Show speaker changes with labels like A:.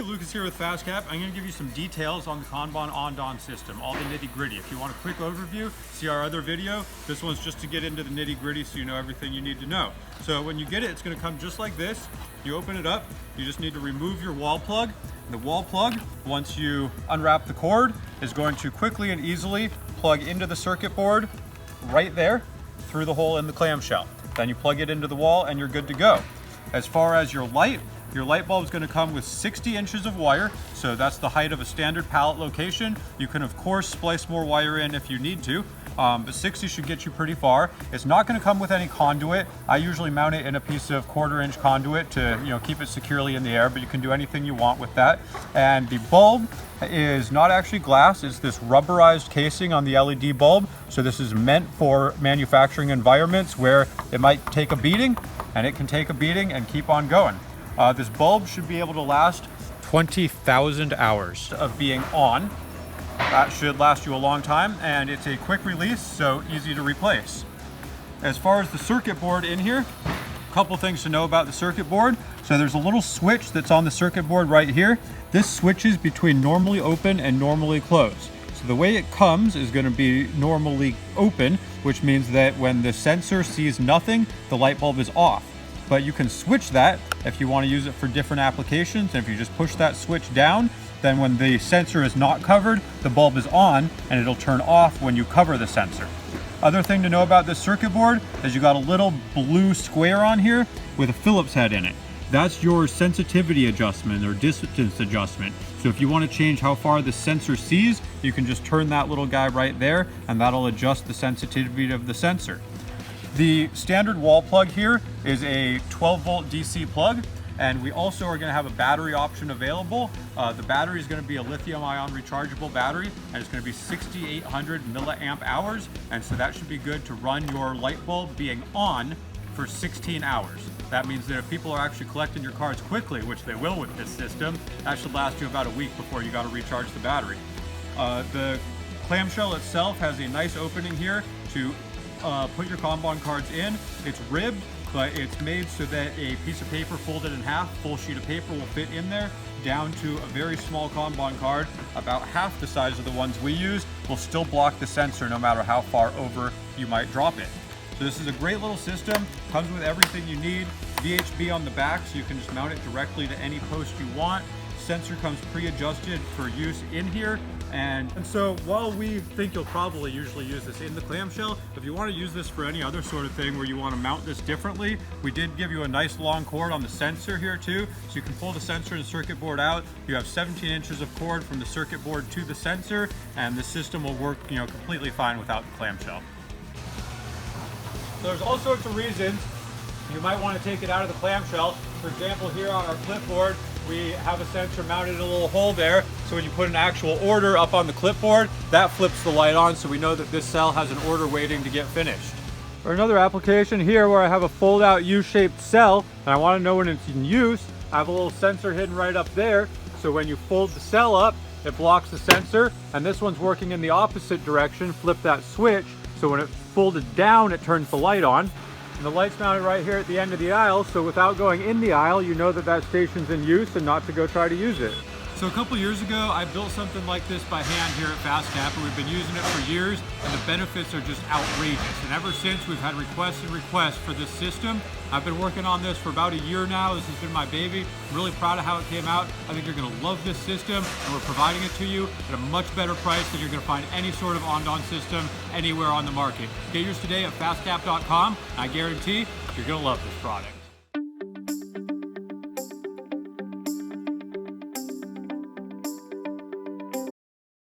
A: Lucas here with FastCap. I'm going to give you some details on the Kanban Andon system, all the nitty gritty. If you want a quick overview, see our other video. This one's just to get into the nitty gritty so you know everything you need to know. So when you get it, it's going to come just like this. You open it up, you just need to remove your wall plug. The wall plug, once you unwrap the cord, is going to quickly and easily plug into the circuit board right there through the hole in the clamshell. Then you plug it into the wall and you're good to go. As far as your light bulb is going to come with 60 inches of wire, so that's the height of a standard pallet location. You can of course splice more wire in if you need to, but 60 should get you pretty far. It's not going to come with any conduit. I usually mount it in a piece of 1/4-inch conduit to keep it securely in the air, but you can do anything you want with that. And the bulb is not actually glass, it's this rubberized casing on the LED bulb. So this is meant for manufacturing environments where it might take a beating, and it can take a beating and keep on going. This bulb should be able to last 20,000 hours of being on. That should last you a long time, and it's a quick release, so easy to replace. As far as the circuit board in here, a couple things to know about the circuit board. So there's a little switch that's on the circuit board right here. This switches between normally open and normally closed. So the way it comes is going to be normally open, which means that when the sensor sees nothing, the light bulb is off. But you can switch that if you want to use it for different applications. And if you just push that switch down, then when the sensor is not covered, the bulb is on and it'll turn off when you cover the sensor. Other thing to know about this circuit board is you got a little blue square on here with a Phillips head in it. That's your sensitivity adjustment or distance adjustment. So if you want to change how far the sensor sees, you can just turn that little guy right there and that'll adjust the sensitivity of the sensor. The standard wall plug here is a 12-volt DC plug, and we also are going to have a battery option available. The battery is going to be a lithium-ion rechargeable battery, and it's going to be 6,800 milliamp hours, and so that should be good to run your light bulb being on for 16 hours. That means that if people are actually collecting your cards quickly, which they will with this system, that should last you about a week before you got to recharge the battery. The clamshell itself has a nice opening here to put your Kanban cards in. It's ribbed, but it's made so that a piece of paper folded in half, full sheet of paper, will fit in there, down to a very small Kanban card, about half the size of the ones we use, will still block the sensor no matter how far over you might drop it. So this is a great little system, comes with everything you need. VHB on the back, so you can just mount it directly to any post you want. Sensor comes pre-adjusted for use in here. And so while we think you'll probably usually use this in the clamshell, if you want to use this for any other sort of thing where you want to mount this differently, we did give you a nice long cord on the sensor here too. So you can pull the sensor and circuit board out. You have 17 inches of cord from the circuit board to the sensor, and the system will work completely fine without the clamshell. So there's all sorts of reasons you might want to take it out of the clamshell. For example, here on our clipboard, we have a sensor mounted in a little hole there, so when you put an actual order up on the clipboard, that flips the light on, so we know that this cell has an order waiting to get finished. For another application here where I have a fold-out U-shaped cell, and I want to know when it's in use, I have a little sensor hidden right up there, so when you fold the cell up, it blocks the sensor, and this one's working in the opposite direction. Flip that switch, so when it's folded down, it turns the light on. And the light's mounted right here at the end of the aisle, so without going in the aisle, you know that that station's in use and not to go try to use it. So a couple years ago, I built something like this by hand here at FastCap, and we've been using it for years, and the benefits are just outrageous. And ever since, we've had requests and requests for this system. I've been working on this for about a year now. This has been my baby. I'm really proud of how it came out. I think you're going to love this system, and we're providing it to you at a much better price than you're going to find any sort of Andon system anywhere on the market. Get yours today at fastcap.com. I guarantee you're going to love this product.